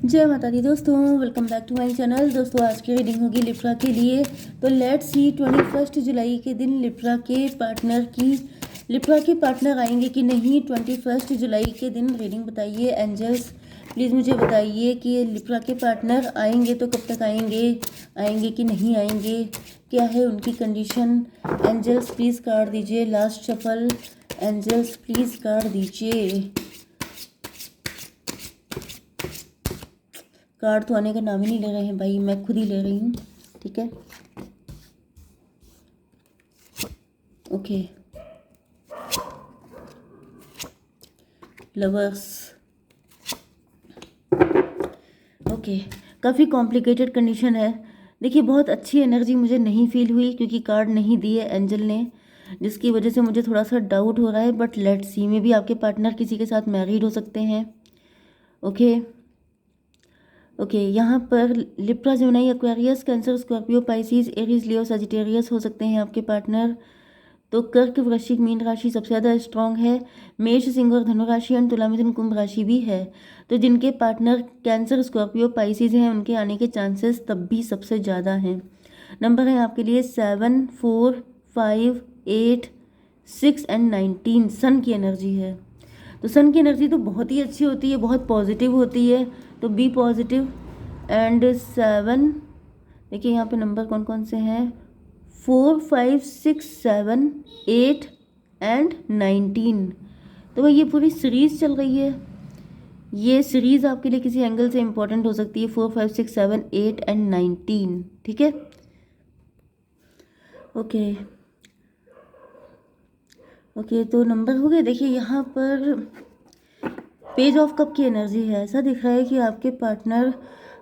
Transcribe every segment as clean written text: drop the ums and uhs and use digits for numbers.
जय माता दी दोस्तों, welcome back to my channel. दोस्तों आज की रीडिंग होगी लिब्रा के लिए। तो लेट्स सी 21 जुलाई के दिन लिब्रा के पार्टनर आएंगे कि नहीं। 21 जुलाई के दिन रीडिंग बताइए एंजल्स, प्लीज़ मुझे बताइए कि लिब्रा के पार्टनर आएंगे तो कब तक आएंगे कि नहीं आएंगे, क्या है उनकी कंडीशन। एंजल्स प्लीज़ कार्ड दीजिए। Last shuffle, angels please card दीजिए। कार्ड तो आने का नाम ही नहीं ले रहे हैं भाई, मैं खुद ही ले रही हूँ, ठीक है। Okay, lovers. ओके, काफ़ी कॉम्प्लिकेटेड कंडीशन है। देखिए बहुत अच्छी एनर्जी मुझे नहीं फील हुई क्योंकि कार्ड नहीं दिए एंजल ने, जिसकी वजह से मुझे थोड़ा सा डाउट हो रहा है। बट लेट्स सी, में भी आपके पार्टनर किसी के साथ मैरिड हो सकते हैं। ओके, यहाँ पर Libra, Gemini, Aquarius, Cancer, Scorpio, Pisces, Aries, Leo, Sagittarius हो सकते हैं आपके पार्टनर। तो कर्क, वृश्चिक, मीन राशि सबसे ज़्यादा स्ट्रांग है। मेष, सिंह और धनु राशि एंड तुला, मिथुन, कुंभ राशि भी है। तो जिनके पार्टनर कैंसर, स्कॉर्पियो, पाइसिस हैं उनके आने के चांसेस तब भी सबसे ज़्यादा हैं। नंबर है आपके लिए 7, 4, 5, 8, 6 एंड 19। सन की एनर्जी है। तो सन की एनर्जी तो बहुत ही अच्छी होती है, बहुत पॉजिटिव होती है, तो बी पॉजिटिव। एंड 7, देखिए यहाँ पे नंबर कौन कौन से हैं, 4, 5, 6, 7, 8 एंड 19। तो भाई ये पूरी सीरीज़ चल रही है। ये सीरीज़ आपके लिए किसी एंगल से इंपॉर्टेंट हो सकती है। 4, 5, 6, 7, 8 एंड 19, ठीक है। ओके, तो नंबर हो गए। देखिए यहाँ पर पेज ऑफ कप की एनर्जी है। ऐसा दिख रहा है कि आपके पार्टनर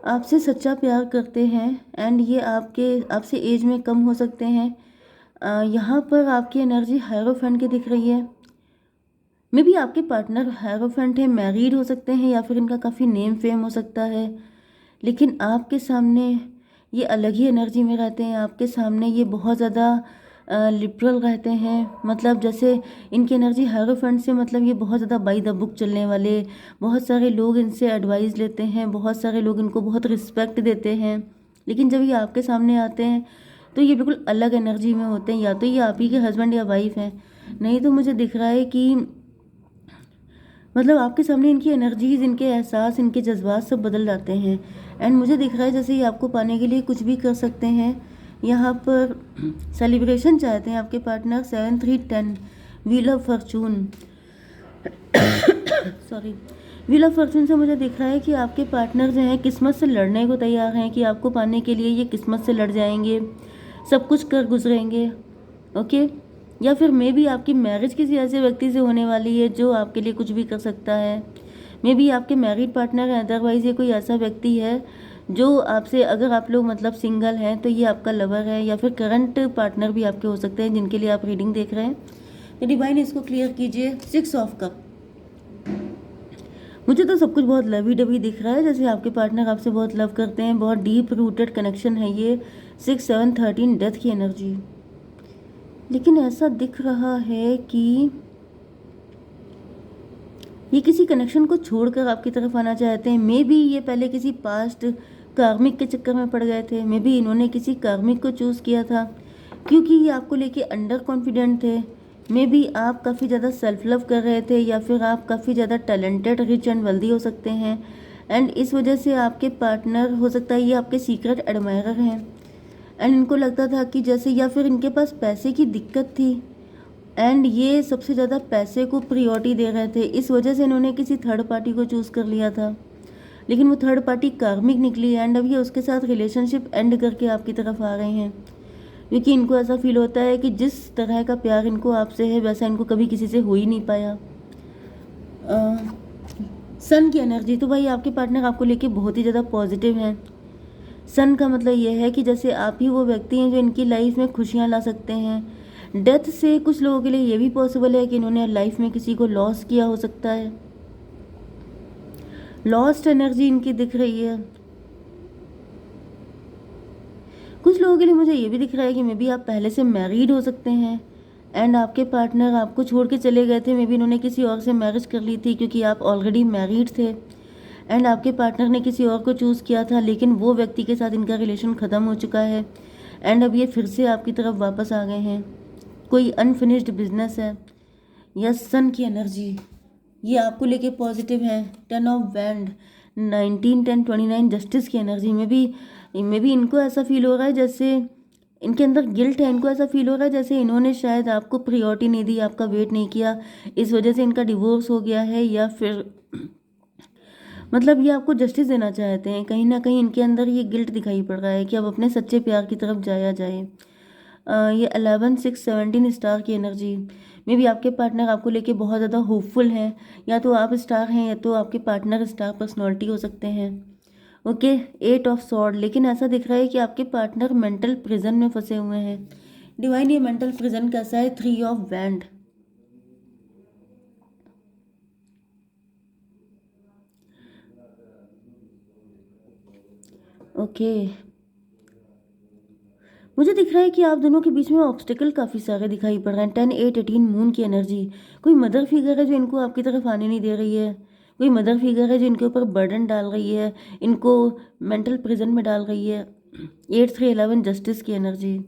आपसे सच्चा प्यार करते हैं एंड ये आपसे एज में कम हो सकते हैं। यहाँ पर आपकी एनर्जी हायरोफेंट की दिख रही है। मे बी आपके पार्टनर हायरोफेंट है, मैरिड हो सकते हैं या फिर इनका काफ़ी नेम फेम हो सकता है। लेकिन आपके सामने ये अलग ही एनर्जी में रहते हैं। आपके सामने ये बहुत ज़्यादा लिबरल रहते हैं। मतलब जैसे इनकी एनर्जी हायरोफेंट से, मतलब ये बहुत ज़्यादा बाई द बुक चलने वाले, बहुत सारे लोग इनसे एडवाइस लेते हैं, बहुत सारे लोग इनको बहुत रिस्पेक्ट देते हैं। लेकिन जब ये आपके सामने आते हैं तो ये बिल्कुल अलग एनर्जी में होते हैं। या तो ये आप ही के हस्बैंड या वाइफ हैं, नहीं तो मुझे दिख रहा है कि मतलब आपके सामने इनकी एनर्जीज, इनके एहसास, इनके जज्बात सब बदल जाते हैं। एंड मुझे दिख रहा है जैसे ये आपको पाने के लिए कुछ भी कर सकते हैं। यहाँ पर सेलिब्रेशन चाहते हैं आपके partner. 7, 3, 10, wheel of Fortune. Sorry, wheel of Fortune से मुझे दिख रहा है कि आपके पार्टनर जो हैं किस्मत से लड़ने को तैयार हैं, कि आपको पाने के लिए ये किस्मत से लड़ जाएंगे, सब कुछ कर गुजरेंगे। ओके, या फिर मे भी आपकी मैरिज किसी ऐसे व्यक्ति से होने वाली है जो आपके लिए कुछ भी कर सकता है। मे भी आपके मैरिड पार्टनर हैं, अदरवाइज ये कोई ऐसा व्यक्ति है जो आपसे, अगर आप लोग मतलब सिंगल हैं तो ये आपका लवर है, या फिर करंट पार्टनर भी आपके हो सकते हैं जिनके लिए आप रीडिंग देख रहे हैं। तो डिवाइन इसको क्लियर कीजिए। 6 ऑफ कप। मुझे तो सब कुछ बहुत लवी डवी दिख रहा है, जैसे आपके पार्टनर आपसे बहुत लव करते हैं, बहुत डीप रूटेड कनेक्शन है ये। 6, 7, 13, डेथ की एनर्जी। लेकिन ऐसा दिख रहा है कि ये किसी कनेक्शन को छोड़कर आपकी तरफ आना चाहते हैं। मे बी ये पहले किसी पास्ट कार्मिक के चक्कर में पड़ गए थे। मे बी इन्होंने किसी कार्मिक को चूज़ किया था क्योंकि ये आपको लेके अंडर कॉन्फिडेंट थे। मे बी आप काफ़ी ज़्यादा सेल्फ लव कर रहे थे, या फिर आप काफ़ी ज़्यादा टैलेंटेड, रिच एंड वेल्दी हो सकते हैं। एंड इस वजह से आपके पार्टनर, हो सकता है ये आपके सीक्रेट एडमायरर हैं। एंड इनको लगता था कि जैसे, या फिर इनके पास पैसे की दिक्कत थी एंड ये सबसे ज़्यादा पैसे को प्रियोरिटी दे रहे थे। इस वजह से इन्होंने किसी थर्ड पार्टी को चूज़ कर लिया था, लेकिन वो थर्ड पार्टी कार्मिक निकली एंड अब ये उसके साथ रिलेशनशिप एंड करके आपकी तरफ आ रहे हैं, क्योंकि इनको ऐसा फील होता है कि जिस तरह का प्यार इनको आपसे है वैसा इनको कभी किसी से हो ही नहीं पाया। सन की एनर्जी, तो भाई आपके पार्टनर आपको लेके बहुत ही ज़्यादा पॉजिटिव हैं। सन का मतलब ये है कि जैसे आप ही वो व्यक्ति हैं जो इनकी लाइफ में खुशियाँ ला सकते हैं। डेथ से कुछ लोगों के लिए ये भी पॉसिबल है कि इन्होंने लाइफ में किसी को लॉस किया हो सकता है। लॉस्ट एनर्जी इनकी दिख रही है। कुछ लोगों के लिए मुझे ये भी दिख रहा है कि मे बी आप पहले से मैरिड हो सकते हैं एंड आपके पार्टनर आपको छोड़ के चले गए थे। मे बी इन्होंने किसी और से मैरिज कर ली थी क्योंकि आप ऑलरेडी मैरिड थे। एंड आपके पार्टनर ने किसी और को चूज़ किया था, लेकिन वो व्यक्ति के साथ इनका रिलेशन ख़त्म हो चुका है एंड अब ये फिर से आपकी तरफ वापस आ गए हैं। कोई अनफिनिश्ड बिजनेस है या सन की एनर्जी, ये आपको लेके पॉजिटिव है। 10 ऑफ वैंड, 19, 10, 29 जस्टिस की एनर्जी में भी इनको ऐसा फील हो रहा है जैसे इनके अंदर गिल्ट है। इनको ऐसा फील हो रहा है जैसे इन्होंने शायद आपको प्रायोरिटी नहीं दी, आपका वेट नहीं किया, इस वजह से इनका डिवोर्स हो गया है, या फिर मतलब ये आपको जस्टिस देना चाहते हैं। कहीं ना कहीं इनके अंदर ये गिल्ट दिखाई पड़ रहा है कि अब अपने सच्चे प्यार की तरफ जाया जाए। ये 11, 6, 17 स्टार की एनर्जी में भी आपके पार्टनर आपको लेके बहुत ज़्यादा होपफुल हैं। या तो आप स्टार हैं या तो आपके पार्टनर स्टार पर्सनैलिटी हो सकते हैं। ओके, 8 ऑफ सॉर्ड, लेकिन ऐसा दिख रहा है कि आपके पार्टनर मेंटल प्रिजन में फंसे हुए हैं। डिवाइन, ये मेंटल प्रिजन कैसा है? 3 ऑफ वैंड, ओके। मुझे दिख रहा है कि आप दोनों के बीच में ऑब्स्टिकल काफ़ी सारे दिखाई पड़ रहे हैं। 10, 8, 18 मून की एनर्जी, कोई मदर फिगर है जो इनको आपकी तरफ आने नहीं दे रही है। कोई मदर फिगर है जो इनके ऊपर बर्डन डाल रही है, इनको मेंटल प्रिजन में डाल रही है। 8, 3, 11 जस्टिस की एनर्जी,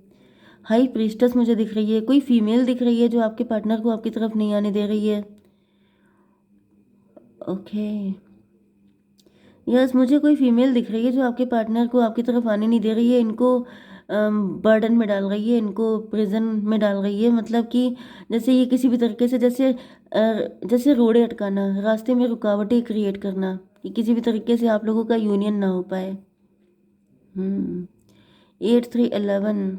हाई प्रीस्टस मुझे दिख रही है। कोई फीमेल दिख रही है जो आपके पार्टनर को आपकी तरफ नहीं आने दे रही है। ओके, यस, मुझे कोई फीमेल दिख रही है जो आपके पार्टनर को आपकी तरफ आने नहीं दे रही है, इनको बर्डन में डाल रही है, इनको प्रिजन में डाल रही है। मतलब कि जैसे ये किसी भी तरीके से जैसे रोड़े अटकाना, रास्ते में रुकावटें क्रिएट करना, कि किसी भी तरीके से आप लोगों का यूनियन ना हो पाए। 8, 3, 11,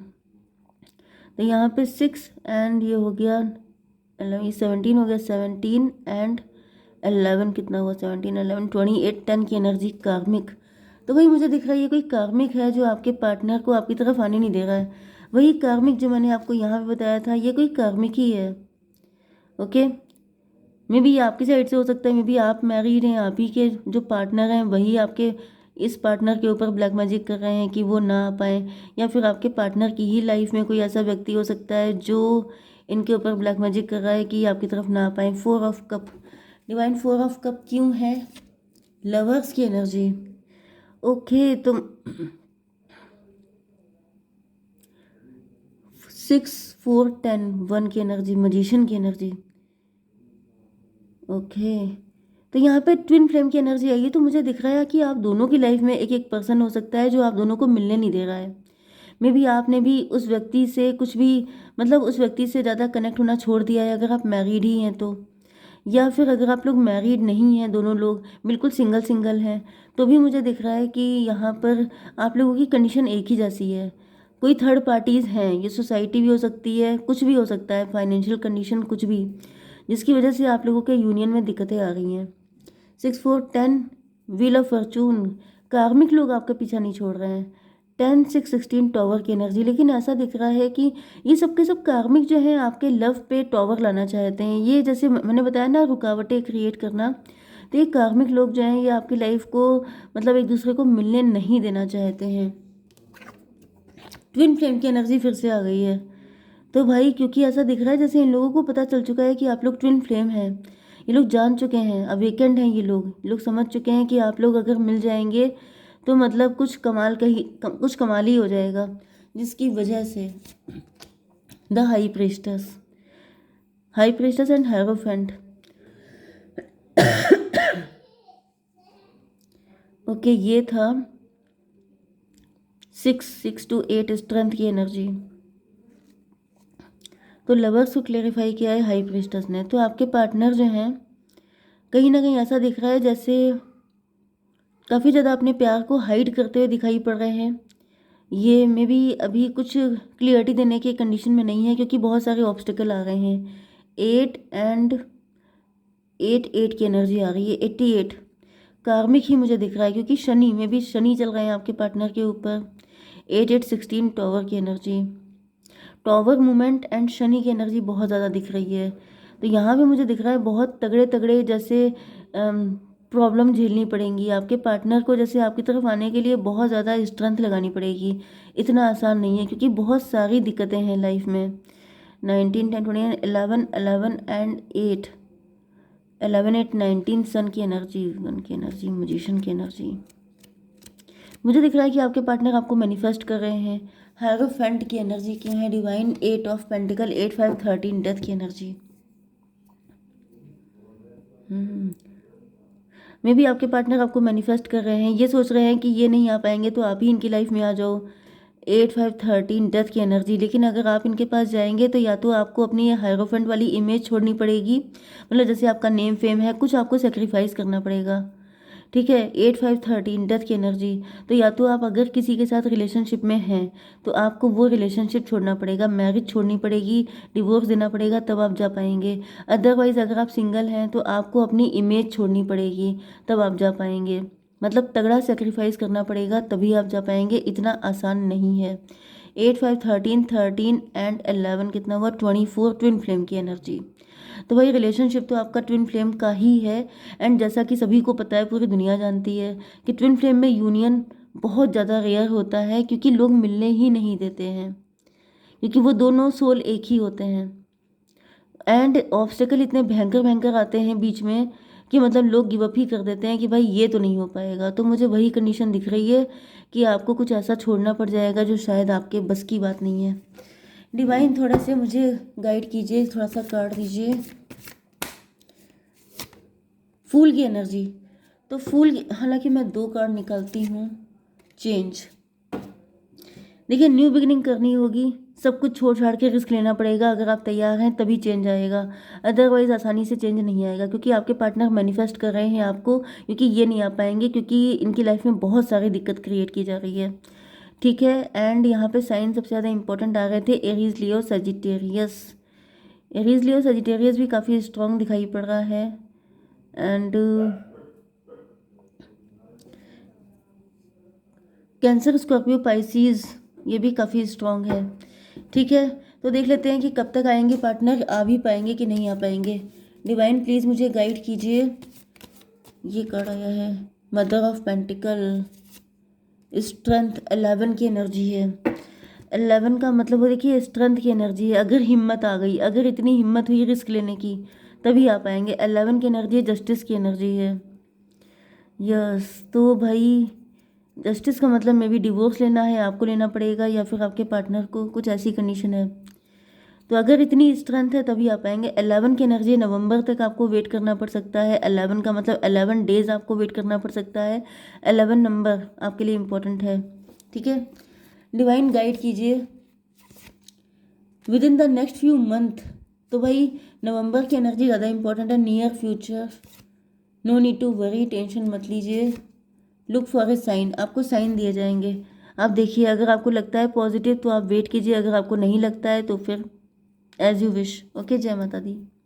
तो यहाँ पे 6 एंड ये हो गया 11, ये 17 हो गया। 17 एंड 11 कितना हुआ? 17, 11, 28, 10 की एनर्जी, कार्मिक। तो वही मुझे दिख रहा है ये कोई कार्मिक है जो आपके पार्टनर को आपकी तरफ आने नहीं दे रहा है। वही कार्मिक जो मैंने आपको यहाँ पे बताया था, ये कोई कार्मिक ही है। ओके, मे बी आपकी साइड से हो सकता है, मे बी आप मैरिड हैं, आप ही के जो पार्टनर हैं वही आपके इस पार्टनर के ऊपर ब्लैक मैजिक कर रहे हैं कि वो ना आ पाए, या फिर आपके पार्टनर की ही लाइफ में कोई ऐसा व्यक्ति हो सकता है जो इनके ऊपर ब्लैक मैजिक कर रहा है कि आपकी तरफ ना आ पाए। 4 of cup, divine 4 of cup क्यों है? लवर्स की एनर्जी। ओके, तो 6, 4, 10, 1 की एनर्जी, मजिशियन की एनर्जी। ओके, तो यहाँ पे ट्विन फ्लेम की एनर्जी आई है। तो मुझे दिख रहा है कि आप दोनों की लाइफ में एक एक पर्सन हो सकता है जो आप दोनों को मिलने नहीं दे रहा है। मे बी आपने भी उस व्यक्ति से कुछ भी, मतलब उस व्यक्ति से ज़्यादा कनेक्ट होना छोड़ दिया है, अगर आप मैरिड ही हैं तो। या फिर अगर आप लोग मैरिड नहीं हैं, दोनों लोग बिल्कुल सिंगल सिंगल हैं, तो भी मुझे दिख रहा है कि यहाँ पर आप लोगों की कंडीशन एक ही जैसी है। कोई थर्ड पार्टीज़ हैं, ये सोसाइटी भी हो सकती है, कुछ भी हो सकता है, फाइनेंशियल कंडीशन, कुछ भी, जिसकी वजह से आप लोगों के यूनियन में दिक्कतें आ रही हैं। 6, 4, 10, व्हील ऑफ फॉर्चून, कार्मिक लोग आपका पीछा नहीं छोड़ रहे हैं। 10, 6, 16 टॉवर की एनर्जी, लेकिन ऐसा दिख रहा है कि ये सब के सब कार्मिक जो हैं आपके लव पे टॉवर लाना चाहते हैं। ये जैसे मैंने बताया ना, रुकावटें क्रिएट करना, तो ये कार्मिक लोग जो हैं ये आपकी लाइफ को, मतलब एक दूसरे को मिलने नहीं देना चाहते हैं। ट्विन फ्लेम की एनर्जी फिर से आ गई है। तो भाई, क्योंकि ऐसा दिख रहा है जैसे इन लोगों को पता चल चुका है कि आप लोग ट्विन फ्लेम हैं, ये लोग जान चुके हैं, अवेकेंड हैं, ये लोग समझ चुके हैं कि आप लोग अगर मिल जाएंगे तो मतलब कुछ कमाल ही हो जाएगा, जिसकी वजह से the high priestess and hierophant. Okay, ये था 6 to 8 स्ट्रेंथ की एनर्जी। तो लवर्स को क्लेरिफाई किया है हाई प्रीस्टस ने। तो आपके पार्टनर जो हैं, कहीं ना कहीं ऐसा दिख रहा है जैसे काफ़ी ज़्यादा अपने प्यार को हाइड करते हुए दिखाई पड़ रहे हैं। ये मे बी अभी कुछ क्लियरिटी देने की कंडीशन में नहीं है, क्योंकि बहुत सारे ऑब्स्टिकल आ रहे हैं। 8 एंड 8 की एनर्जी आ रही है। 88 कार्मिक ही मुझे दिख रहा है, क्योंकि शनि में भी शनि चल रहे हैं आपके पार्टनर के ऊपर। 8, 16 टॉवर की energy, tower movement and Shani की एनर्जी बहुत ज़्यादा दिख रही है। तो यहाँ भी मुझे दिख रहा है बहुत तगड़े तगड़े जैसे प्रॉब्लम झेलनी पड़ेंगी आपके पार्टनर को, जैसे आपकी तरफ आने के लिए बहुत ज़्यादा स्ट्रेंथ लगानी पड़ेगी। इतना आसान नहीं है, क्योंकि बहुत सारी दिक्कतें हैं लाइफ में। 19, 10, 20, 11 एंड 8, 11 8 19 सन की एनर्जी, वन की एनर्जी, म्यूजिशियन की एनर्जी। मुझे दिख रहा है कि आपके पार्टनर आपको मैनिफेस्ट कर रहे हैं। हायरोफेंट की एनर्जी क्या है? डिवाइन 8 ऑफ पेंटिकल, 8 5 13, डेथ की एनर्जी। मे भी आपके पार्टनर आपको मैनिफेस्ट कर रहे हैं, ये सोच रहे हैं कि ये नहीं आ पाएंगे तो आप ही इनकी लाइफ में आ जाओ। 8 5 13, डेथ की एनर्जी। लेकिन अगर आप इनके पास जाएंगे तो या तो आपको अपनी हायरोफेंट वाली इमेज छोड़नी पड़ेगी, मतलब जैसे आपका नेम फेम है, कुछ आपको सेक्रीफाइस करना पड़ेगा। ठीक है, 8 5 13, डेथ की एनर्जी। तो या तो आप अगर किसी के साथ रिलेशनशिप में हैं तो आपको वो रिलेशनशिप छोड़ना पड़ेगा, मैरिज छोड़नी पड़ेगी, डिवोर्स देना पड़ेगा, तब आप जा पाएंगे। अदरवाइज अगर आप सिंगल हैं तो आपको अपनी इमेज छोड़नी पड़ेगी, तब आप जा पाएंगे। मतलब तगड़ा सेक्रीफाइस करना पड़ेगा तभी आप जा पाएंगे, इतना आसान नहीं है। 8 5 13, 13 एंड 11 कितना हुआ? 24, ट्विन फ्लेम की एनर्जी। तो भाई रिलेशनशिप तो आपका ट्विन फ्लेम का ही है। एंड जैसा कि सभी को पता है, पूरी दुनिया जानती है कि ट्विन फ्लेम में यूनियन बहुत ज़्यादा रेयर होता है, क्योंकि लोग मिलने ही नहीं देते हैं, क्योंकि वो दोनों सोल एक ही होते हैं। एंड ऑब्स्टेकल इतने भयंकर भयंकर आते हैं बीच में कि मतलब लोग गिव अप ही कर देते हैं कि भाई ये तो नहीं हो पाएगा। तो मुझे वही कंडीशन दिख रही है कि आपको कुछ ऐसा छोड़ना पड़ जाएगा जो शायद आपके बस की बात नहीं है। डिवाइन थोड़ा से मुझे गाइड कीजिए, थोड़ा सा कार्ड दीजिए। फूल की एनर्जी। तो हालांकि मैं 2 कार्ड निकालती हूँ। चेंज। देखिए, न्यू बिगिनिंग करनी होगी, सब कुछ छोड़ छाड़ के रिस्क लेना पड़ेगा। अगर आप तैयार हैं तभी चेंज आएगा, अदरवाइज आसानी से चेंज नहीं आएगा, क्योंकि आपके पार्टनर मैनिफेस्ट कर रहे हैं आपको, क्योंकि ये नहीं आ पाएंगे, क्योंकि इनकी लाइफ में बहुत सारी दिक्कत क्रिएट की जा रही है। ठीक है, एंड यहाँ पे साइन सबसे ज़्यादा इंपॉर्टेंट आ रहे थे, Aries Leo Sagittarius. Aries Leo Sagittarius भी काफ़ी स्ट्रॉन्ग दिखाई पड़ रहा है। एंड कैंसर, स्कॉर्पियो, पाइसीज, ये भी काफ़ी स्ट्रॉन्ग है। ठीक है, तो देख लेते हैं कि कब तक आएंगे पार्टनर, आ भी पाएंगे कि नहीं आ पाएंगे। डिवाइन प्लीज़ मुझे गाइड कीजिए। ये कार्ड आया है, मदर ऑफ पेंटिकल, स्ट्रेंथ, 11 की एनर्जी है। 11 का मतलब वो देखिए स्ट्रेंथ की एनर्जी है। अगर हिम्मत आ गई, अगर इतनी हिम्मत हुई रिस्क लेने की, तभी आ पाएंगे। 11 की एनर्जी है, जस्टिस की एनर्जी है। यस, तो भाई जस्टिस का मतलब मे बी डिवोर्स लेना है, आपको लेना पड़ेगा या फिर आपके पार्टनर को, कुछ ऐसी कंडीशन है। तो अगर इतनी स्ट्रेंथ है तभी आ पाएंगे। 11 की एनर्जी, नवंबर तक आपको वेट करना पड़ सकता है। 11 का मतलब 11 डेज आपको वेट करना पड़ सकता है। 11 नंबर आपके लिए इम्पोर्टेंट है। ठीक है, डिवाइन गाइड कीजिए within the next few month. तो भाई नवंबर की एनर्जी ज़्यादा इंपॉर्टेंट है। Near future, no need to worry, tension मत लीजिए। लुक फॉर ए साइन, आपको साइन दिए जाएंगे। आप देखिए, अगर आपको लगता है पॉजिटिव तो आप वेट कीजिए, अगर आपको नहीं लगता है तो फिर एज यू विश। ओके, जय माता दी।